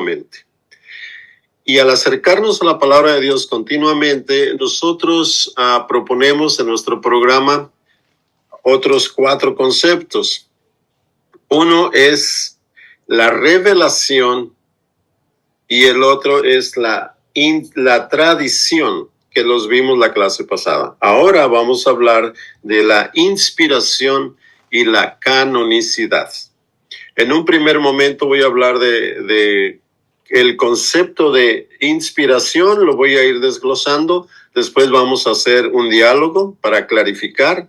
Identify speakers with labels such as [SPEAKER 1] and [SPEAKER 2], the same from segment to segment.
[SPEAKER 1] continuamente. Y al acercarnos a la palabra de Dios continuamente, nosotros proponemos en nuestro programa otros 4 conceptos. Uno es la revelación y el otro es la tradición, que los vimos la clase pasada. Ahora vamos a hablar de la inspiración y la canonicidad. En un primer momento voy a hablar de el concepto de inspiración, lo voy a ir desglosando. Después vamos a hacer un diálogo para clarificar.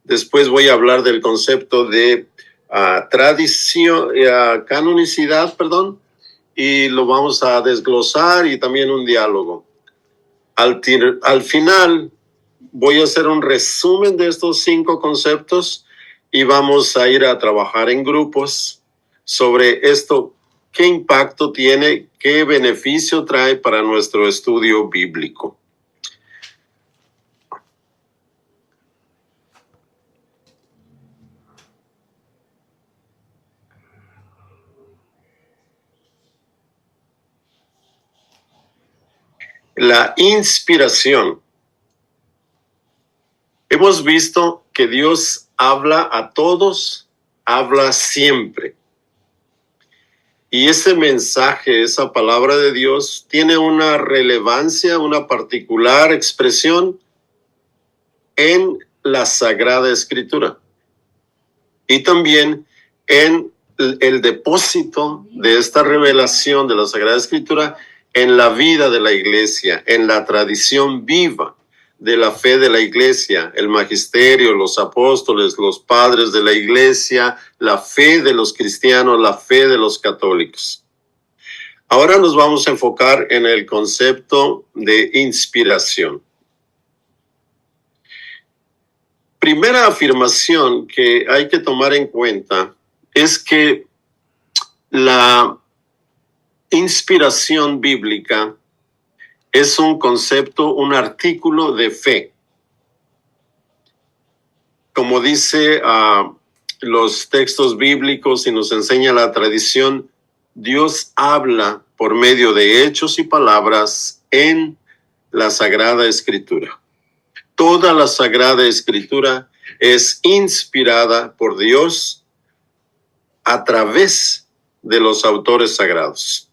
[SPEAKER 1] Después voy a hablar del concepto de tradición, canonicidad, y lo vamos a desglosar y también un diálogo. Al final voy a hacer un resumen de estos 5 conceptos y vamos a ir a trabajar en grupos sobre esto, qué impacto tiene, qué beneficio trae para nuestro estudio bíblico. La inspiración. Hemos visto que Dios habla a todos, habla siempre. Y ese mensaje, esa palabra de Dios, tiene una relevancia, una particular expresión en la Sagrada Escritura. Y también en el depósito de esta revelación de la Sagrada Escritura en la vida de la iglesia, en la tradición viva de la fe de la iglesia, el magisterio, los apóstoles, los padres de la iglesia, la fe de los cristianos, la fe de los católicos. Ahora nos vamos a enfocar en el concepto de inspiración. Primera afirmación que hay que tomar en cuenta es que la inspiración bíblica es un concepto, un artículo de fe. Como dice los textos bíblicos y nos enseña la tradición, Dios habla por medio de hechos y palabras en la Sagrada Escritura. Toda la Sagrada Escritura es inspirada por Dios a través de los autores sagrados.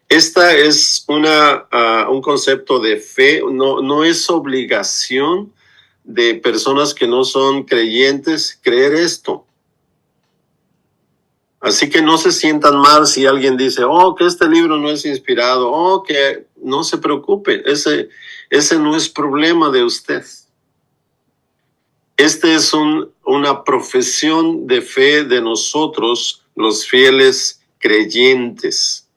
[SPEAKER 1] Esta es un concepto de fe, no es obligación de personas que no son creyentes creer esto. Así que no se sientan mal si alguien dice, que este libro no es inspirado, que no se preocupe, ese no es problema de usted. Este es una profesión de fe de nosotros, los fieles creyentes.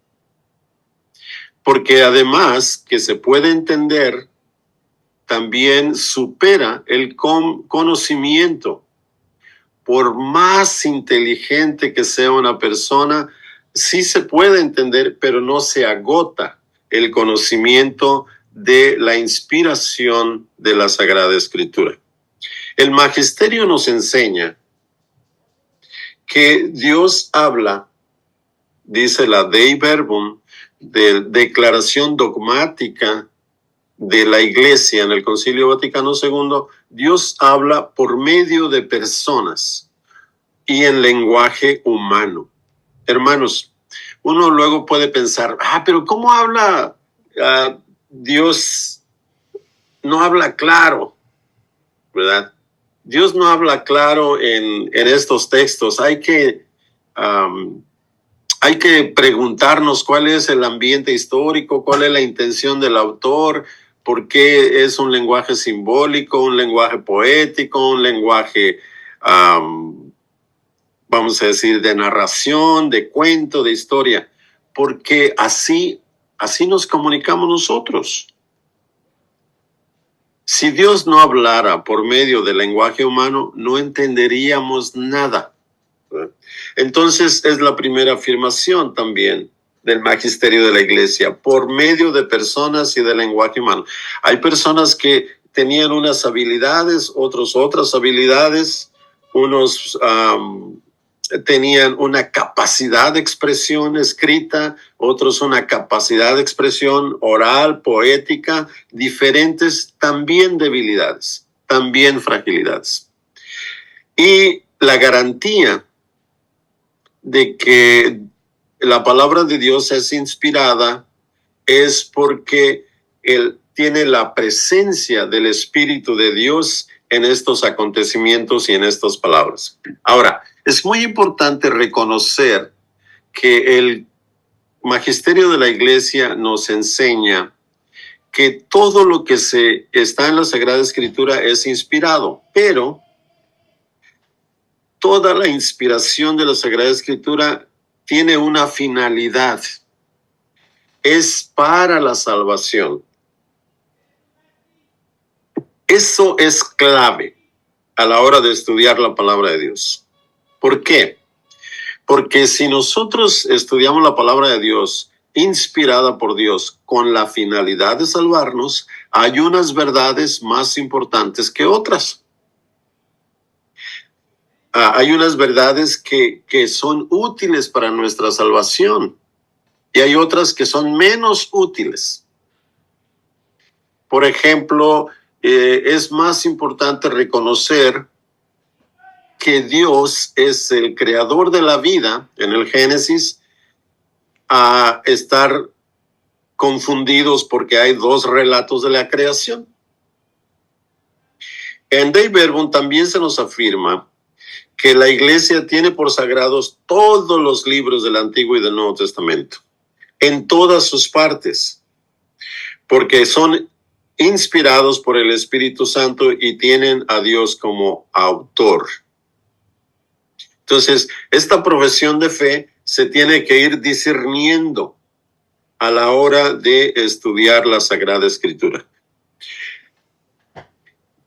[SPEAKER 1] Porque además que se puede entender, también supera el conocimiento. Por más inteligente que sea una persona, sí se puede entender, pero no se agota el conocimiento de la inspiración de la Sagrada Escritura. El magisterio nos enseña que Dios habla, dice la Dei Verbum, de declaración dogmática de la Iglesia en el Concilio Vaticano II, Dios habla por medio de personas y en lenguaje humano. Hermanos, uno luego puede pensar, pero ¿cómo habla Dios? No habla claro, ¿verdad? Dios no habla claro en estos textos. Hay que preguntarnos cuál es el ambiente histórico, cuál es la intención del autor, por qué es un lenguaje simbólico, un lenguaje poético, un lenguaje, vamos a decir, de narración, de cuento, de historia, porque así nos comunicamos nosotros. Si Dios no hablara por medio del lenguaje humano, no entenderíamos nada. Entonces es la primera afirmación también del magisterio de la iglesia, por medio de personas y del lenguaje humano. Hay personas que tenían unas habilidades, otras habilidades, unos tenían una capacidad de expresión escrita, otros una capacidad de expresión oral, poética, diferentes también debilidades, también fragilidades. Y la garantía de que la palabra de Dios es inspirada es porque él tiene la presencia del Espíritu de Dios en estos acontecimientos y en estas palabras. Ahora, es muy importante reconocer que el magisterio de la Iglesia nos enseña que todo lo que está en la Sagrada Escritura es inspirado, pero toda la inspiración de la Sagrada Escritura tiene una finalidad. Es para la salvación. Eso es clave a la hora de estudiar la palabra de Dios. ¿Por qué? Porque si nosotros estudiamos la palabra de Dios inspirada por Dios con la finalidad de salvarnos, hay unas verdades más importantes que otras. Hay unas verdades que son útiles para nuestra salvación y hay otras que son menos útiles. Por ejemplo, es más importante reconocer que Dios es el creador de la vida en el Génesis, a estar confundidos porque hay dos relatos de la creación. En Dei Verbum también se nos afirma que la Iglesia tiene por sagrados todos los libros del Antiguo y del Nuevo Testamento, en todas sus partes, porque son inspirados por el Espíritu Santo y tienen a Dios como autor. Entonces, esta profesión de fe se tiene que ir discerniendo a la hora de estudiar la Sagrada Escritura.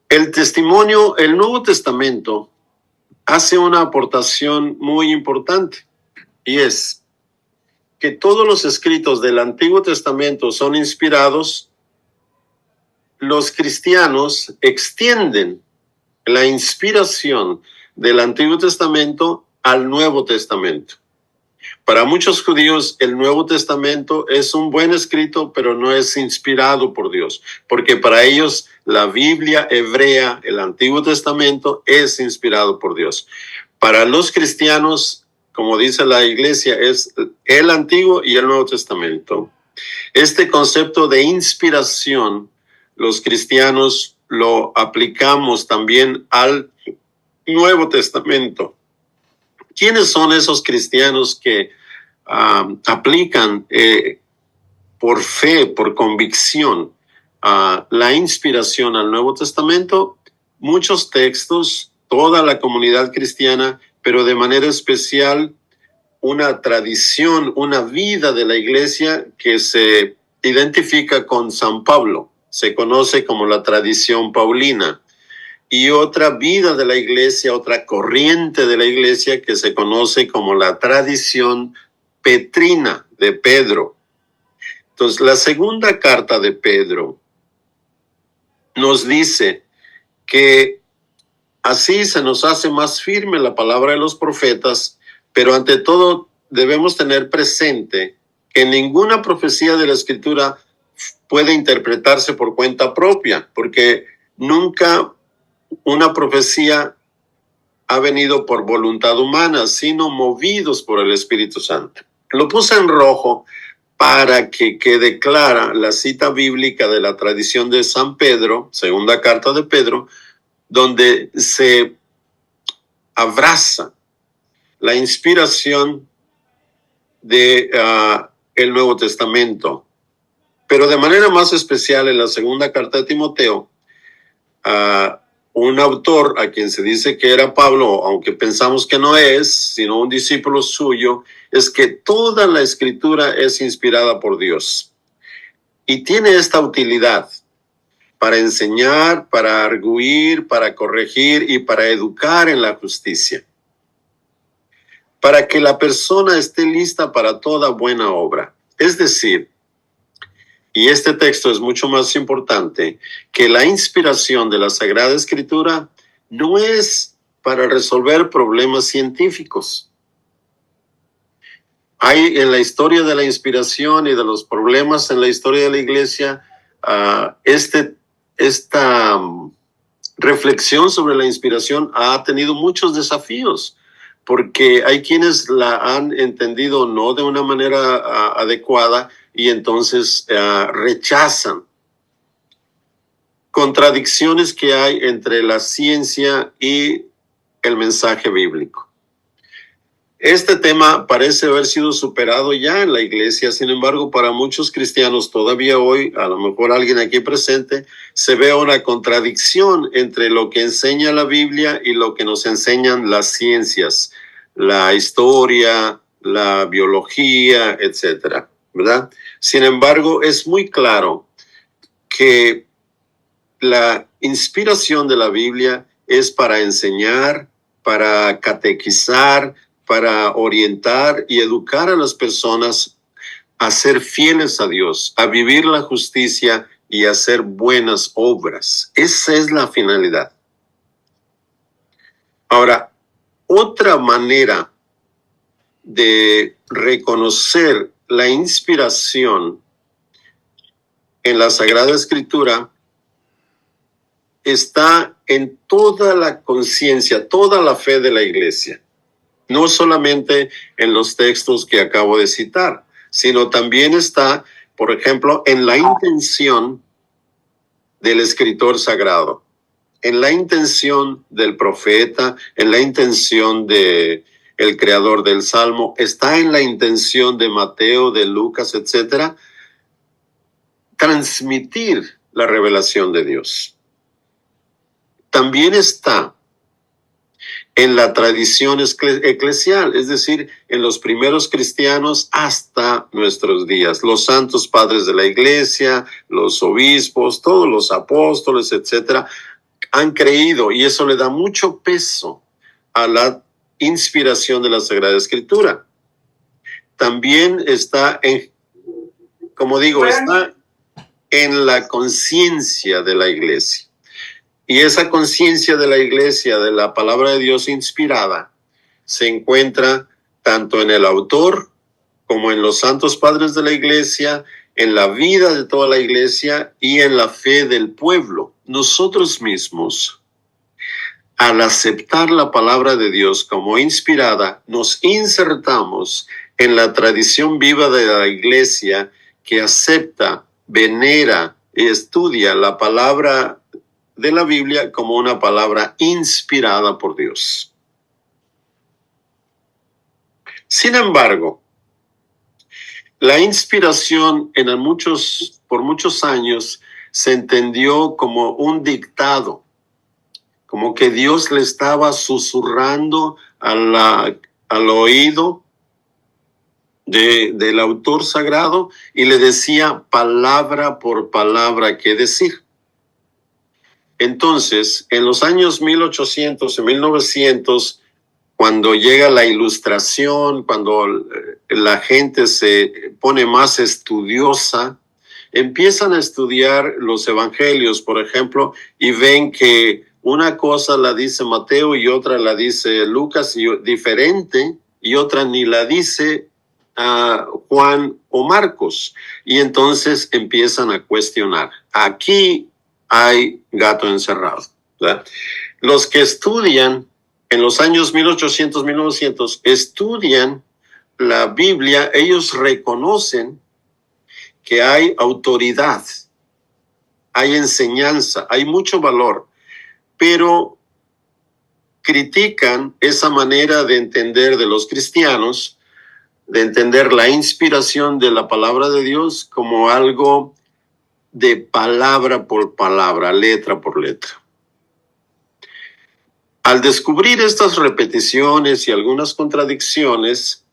[SPEAKER 1] El Nuevo Testamento hace una aportación muy importante, y es que todos los escritos del Antiguo Testamento son inspirados. Los cristianos extienden la inspiración del Antiguo Testamento al Nuevo Testamento. Para muchos judíos, el Nuevo Testamento es un buen escrito, pero no es inspirado por Dios, porque para ellos la Biblia hebrea, el Antiguo Testamento, es inspirado por Dios. Para los cristianos, como dice la Iglesia, es el Antiguo y el Nuevo Testamento. Este concepto de inspiración, los cristianos lo aplicamos también al Nuevo Testamento. ¿Quiénes son esos cristianos que aplican por fe, por convicción, la inspiración al Nuevo Testamento? Muchos textos, toda la comunidad cristiana, pero de manera especial una tradición, una vida de la Iglesia que se identifica con San Pablo. Se conoce como la tradición paulina. Y otra vida de la Iglesia, otra corriente de la Iglesia que se conoce como la tradición petrina de Pedro. Entonces, la segunda carta de Pedro nos dice que así se nos hace más firme la palabra de los profetas, pero ante todo debemos tener presente que ninguna profecía de la Escritura puede interpretarse por cuenta propia, porque nunca una profecía ha venido por voluntad humana, sino movidos por el Espíritu Santo. Lo puse en rojo para que quede clara la cita bíblica de la tradición de San Pedro, segunda carta de Pedro, donde se abraza la inspiración de el Nuevo Testamento. Pero de manera más especial en la segunda carta de Timoteo, un autor a quien se dice que era Pablo, aunque pensamos que no es, sino un discípulo suyo, es que toda la Escritura es inspirada por Dios y tiene esta utilidad para enseñar, para arguir, para corregir y para educar en la justicia, para que la persona esté lista para toda buena obra. Es decir, y este texto es mucho más importante, que la inspiración de la Sagrada Escritura no es para resolver problemas científicos. Hay en la historia de la inspiración y de los problemas en la historia de la iglesia, esta reflexión sobre la inspiración ha tenido muchos desafíos, porque hay quienes la han entendido no de una manera adecuada y entonces rechazan contradicciones que hay entre la ciencia y el mensaje bíblico. Este tema parece haber sido superado ya en la iglesia, sin embargo, para muchos cristianos todavía hoy, a lo mejor alguien aquí presente, se ve una contradicción entre lo que enseña la Biblia y lo que nos enseñan las ciencias, la historia, la biología, etcétera, ¿verdad? Sin embargo, es muy claro que la inspiración de la Biblia es para enseñar, para catequizar, para orientar y educar a las personas a ser fieles a Dios, a vivir la justicia y a hacer buenas obras. Esa es la finalidad. Ahora, otra manera de reconocer la inspiración en la Sagrada Escritura está en toda la conciencia, toda la fe de la iglesia. No solamente en los textos que acabo de citar, sino también está, por ejemplo, en la intención del escritor sagrado, en la intención del profeta, en la intención de el creador del Salmo, está en la intención de Mateo, de Lucas, etcétera, transmitir la revelación de Dios. También está en la tradición eclesial, es decir, en los primeros cristianos hasta nuestros días. Los santos padres de la iglesia, los obispos, todos los apóstoles, etcétera, han creído, y eso le da mucho peso a la inspiración de la Sagrada Escritura. También está está en la conciencia de la iglesia. Y esa conciencia de la iglesia, de la palabra de Dios inspirada, se encuentra tanto en el autor como en los santos padres de la iglesia, en la vida de toda la iglesia y en la fe del pueblo. Nosotros mismos, al aceptar la palabra de Dios como inspirada, nos insertamos en la tradición viva de la iglesia que acepta, venera y estudia la palabra de la Biblia como una palabra inspirada por Dios. Sin embargo, la inspiración por muchos años se entendió como un dictado, como que Dios le estaba susurrando al oído del autor sagrado y le decía palabra por palabra qué decir. Entonces, en los años 1800 y 1900, cuando llega la Ilustración, cuando la gente se pone más estudiosa, empiezan a estudiar los evangelios, por ejemplo, y ven que una cosa la dice Mateo y otra la dice Lucas diferente, y otra ni la dice Juan o Marcos. Y entonces empiezan a cuestionar. Aquí hay gato encerrado, ¿verdad? Los que estudian en los años 1800, 1900, estudian la Biblia, ellos reconocen que hay autoridad, hay enseñanza, hay mucho valor, pero critican esa manera de entender de los cristianos, de entender la inspiración de la palabra de Dios como algo de palabra por palabra, letra por letra. Al descubrir estas repeticiones y algunas contradicciones,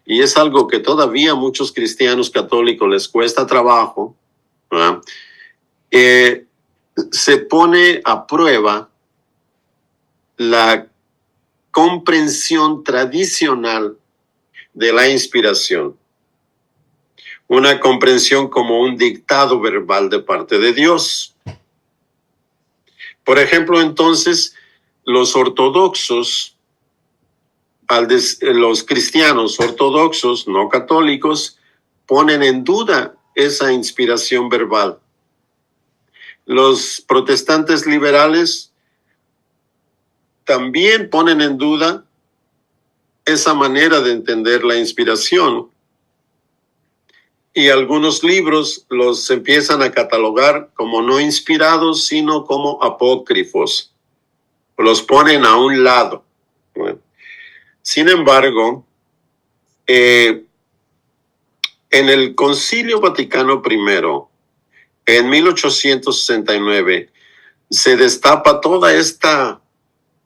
[SPEAKER 1] y es algo que todavía a muchos cristianos católicos les cuesta trabajo, se pone a prueba la comprensión tradicional de la inspiración. Una comprensión como un dictado verbal de parte de Dios. Por ejemplo, entonces, los ortodoxos, los cristianos ortodoxos, no católicos, ponen en duda esa inspiración verbal. Los protestantes liberales también ponen en duda esa manera de entender la inspiración. Y algunos libros los empiezan a catalogar como no inspirados, sino como apócrifos. Los ponen a un lado. Bueno, sin embargo, en el Concilio Vaticano I, en 1869, se destapa toda esta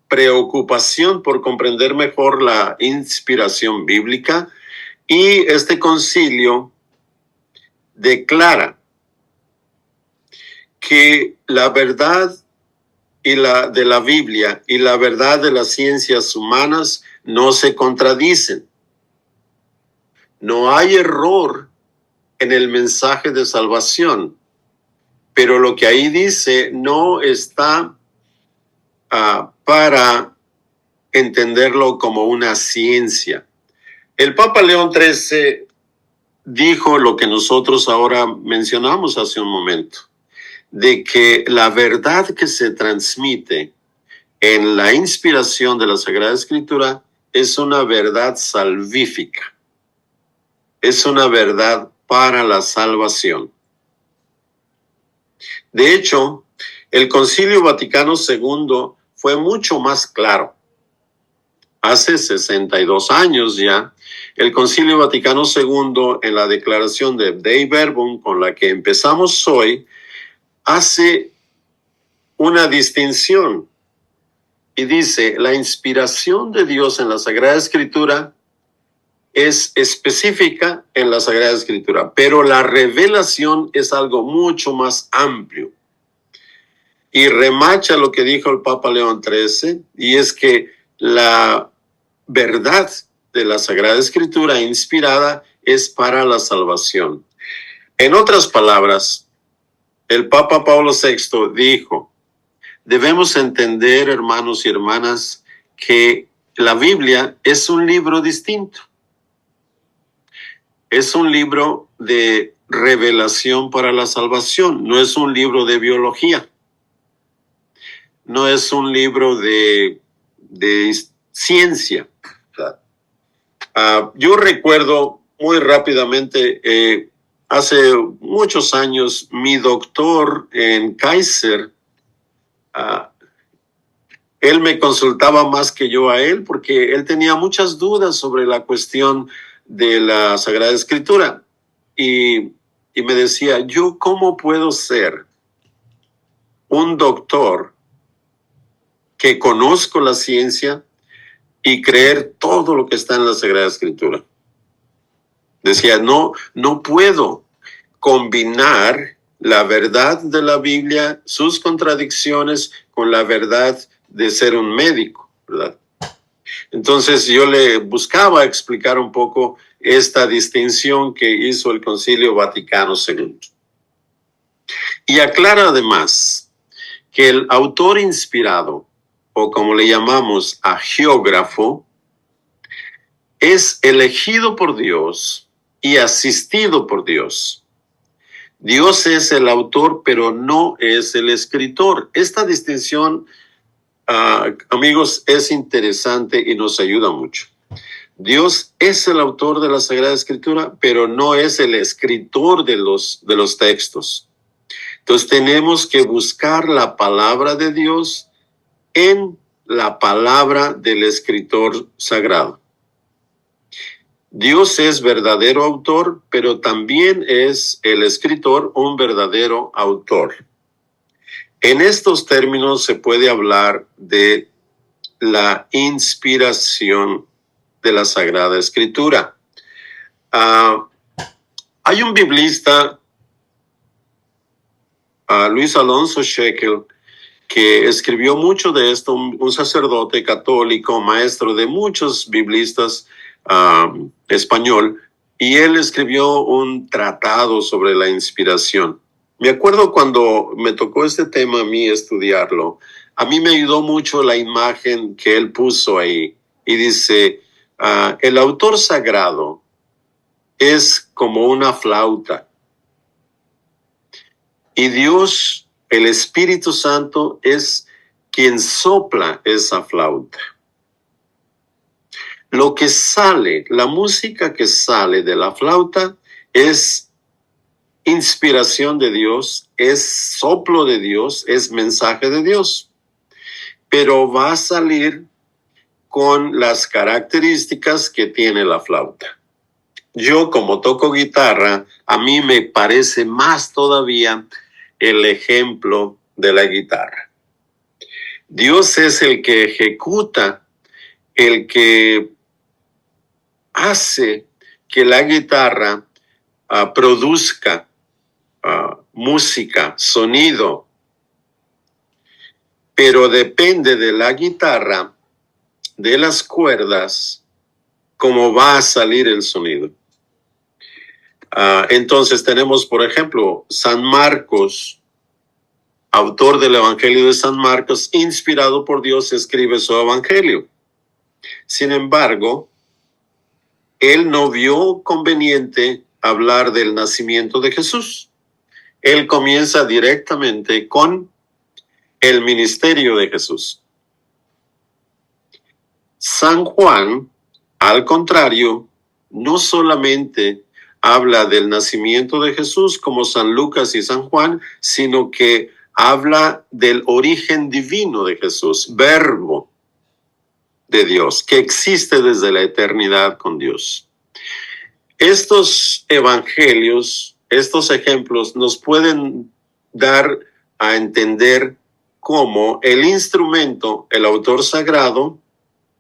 [SPEAKER 1] preocupación por comprender mejor la inspiración bíblica, y este concilio declara que la verdad de la Biblia y la verdad de las ciencias humanas no se contradicen. No hay error en el mensaje de salvación, pero lo que ahí dice no está para entenderlo como una ciencia. El Papa León XIII dijo lo que nosotros ahora mencionamos hace un momento, de que la verdad que se transmite en la inspiración de la Sagrada Escritura es una verdad salvífica, es una verdad para la salvación. De hecho, el Concilio Vaticano II fue mucho más claro. Hace 62 años ya, el Concilio Vaticano II, en la declaración de Dei Verbum, con la que empezamos hoy, hace una distinción y dice: la inspiración de Dios en la Sagrada Escritura es específica en la Sagrada Escritura, pero la revelación es algo mucho más amplio. Y remacha lo que dijo el Papa León XIII, y es que la verdad de la Sagrada Escritura inspirada es para la salvación. En otras palabras, el Papa Pablo VI dijo: debemos entender, hermanos y hermanas, que la Biblia es un libro distinto. Es un libro de revelación para la salvación, no es un libro de biología. No es un libro de ciencia. Yo recuerdo muy rápidamente, hace muchos años, mi doctor en Kaiser, él me consultaba más que yo a él, porque él tenía muchas dudas sobre la cuestión de la Sagrada Escritura. Y me decía: ¿yo cómo puedo ser un doctor que conozco la ciencia y creer todo lo que está en la Sagrada Escritura? Decía: no puedo combinar la verdad de la Biblia, sus contradicciones, con la verdad de ser un médico, ¿verdad? Entonces yo le buscaba explicar un poco esta distinción que hizo el Concilio Vaticano II. Y aclara además que el autor inspirado, o como le llamamos agiógrafo, es elegido por Dios y asistido por Dios. Dios es el autor, pero no es el escritor. Esta distinción, amigos, es interesante y nos ayuda mucho. Dios es el autor de la Sagrada Escritura, pero no es el escritor de los textos. Entonces tenemos que buscar la palabra de Dios en la palabra del escritor sagrado. Dios es verdadero autor, pero también es el escritor un verdadero autor. En estos términos se puede hablar de la inspiración de la Sagrada Escritura. Hay un biblista, Luis Alonso Shekel, que escribió mucho de esto, un sacerdote católico, maestro de muchos biblistas español, y él escribió un tratado sobre la inspiración. Me acuerdo cuando me tocó este tema a mí estudiarlo, A mí me ayudó mucho la imagen que él puso ahí y dice, el autor sagrado es como una flauta y Dios, el Espíritu Santo, es quien sopla esa flauta. Lo que sale, la música que sale de la flauta es inspiración de Dios, es soplo de Dios, es mensaje de Dios, pero va a salir con las características que tiene la flauta. Yo, como toco guitarra, a mí me parece más todavía el ejemplo de la guitarra. Dios es el que ejecuta, el que hace que la guitarra produzca música, sonido, pero depende de la guitarra, de las cuerdas, cómo va a salir el sonido. Entonces tenemos, por ejemplo, San Marcos, autor del Evangelio de San Marcos, inspirado por Dios, escribe su Evangelio. Sin embargo, él no vio conveniente hablar del nacimiento de Jesús. Él comienza directamente con el ministerio de Jesús. San Juan, al contrario, no solamente habla del nacimiento de Jesús como San Lucas y San Juan, sino que habla del origen divino de Jesús, verbo de Dios, que existe desde la eternidad con Dios. Estos evangelios, estos ejemplos nos pueden dar a entender cómo el instrumento, el autor sagrado,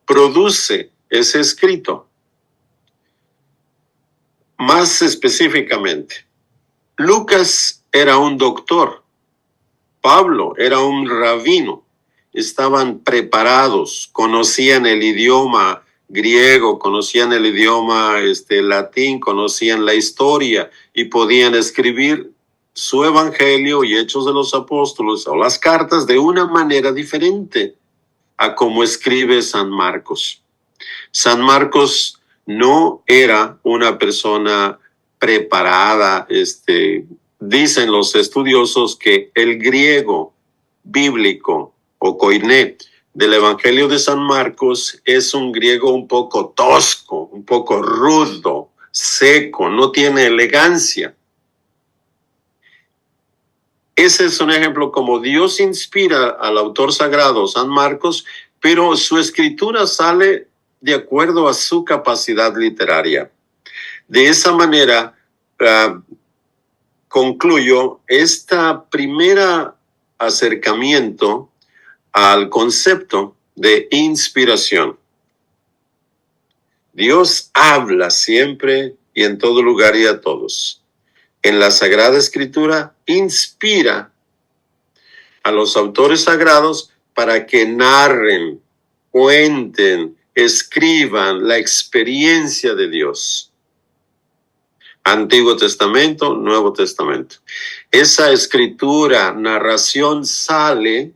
[SPEAKER 1] produce ese escrito. Más específicamente, Lucas era un doctor, Pablo era un rabino, estaban preparados, conocían el idioma griego, conocían el idioma latín, conocían la historia y podían escribir su evangelio y Hechos de los Apóstoles o las cartas de una manera diferente a como escribe San Marcos. San Marcos no era una persona preparada. Dicen los estudiosos que el griego bíblico o koiné del Evangelio de San Marcos es un griego un poco tosco, un poco rudo, seco, no tiene elegancia. Ese es un ejemplo como Dios inspira al autor sagrado, San Marcos, pero su escritura sale de acuerdo a su capacidad literaria. De esa manera, concluyo primera acercamiento al concepto de inspiración. Dios habla siempre y en todo lugar y a todos. En la Sagrada Escritura inspira a los autores sagrados para que narren, cuenten, escriban la experiencia de Dios. Antiguo Testamento, Nuevo Testamento. Esa escritura, narración sale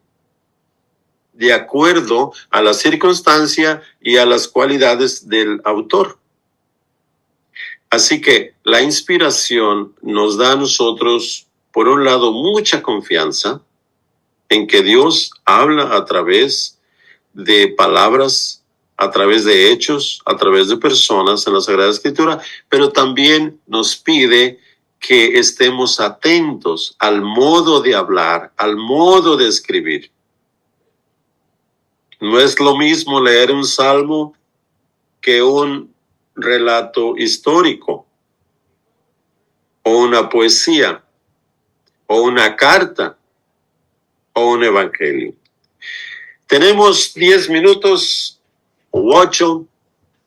[SPEAKER 1] de acuerdo a la circunstancia y a las cualidades del autor. Así que la inspiración nos da a nosotros, por un lado, mucha confianza en que Dios habla a través de palabras, a través de hechos, a través de personas en la Sagrada Escritura, pero también nos pide que estemos atentos al modo de hablar, al modo de escribir. No es lo mismo leer un salmo que un relato histórico, o una poesía, o una carta, o un evangelio. Tenemos 10 minutos u 8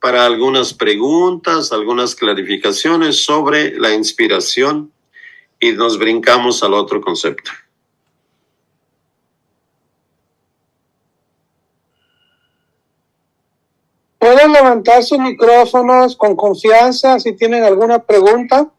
[SPEAKER 1] para algunas preguntas, algunas clarificaciones sobre la inspiración y nos brincamos al otro concepto.
[SPEAKER 2] Pueden levantar sus micrófonos con confianza si tienen alguna pregunta.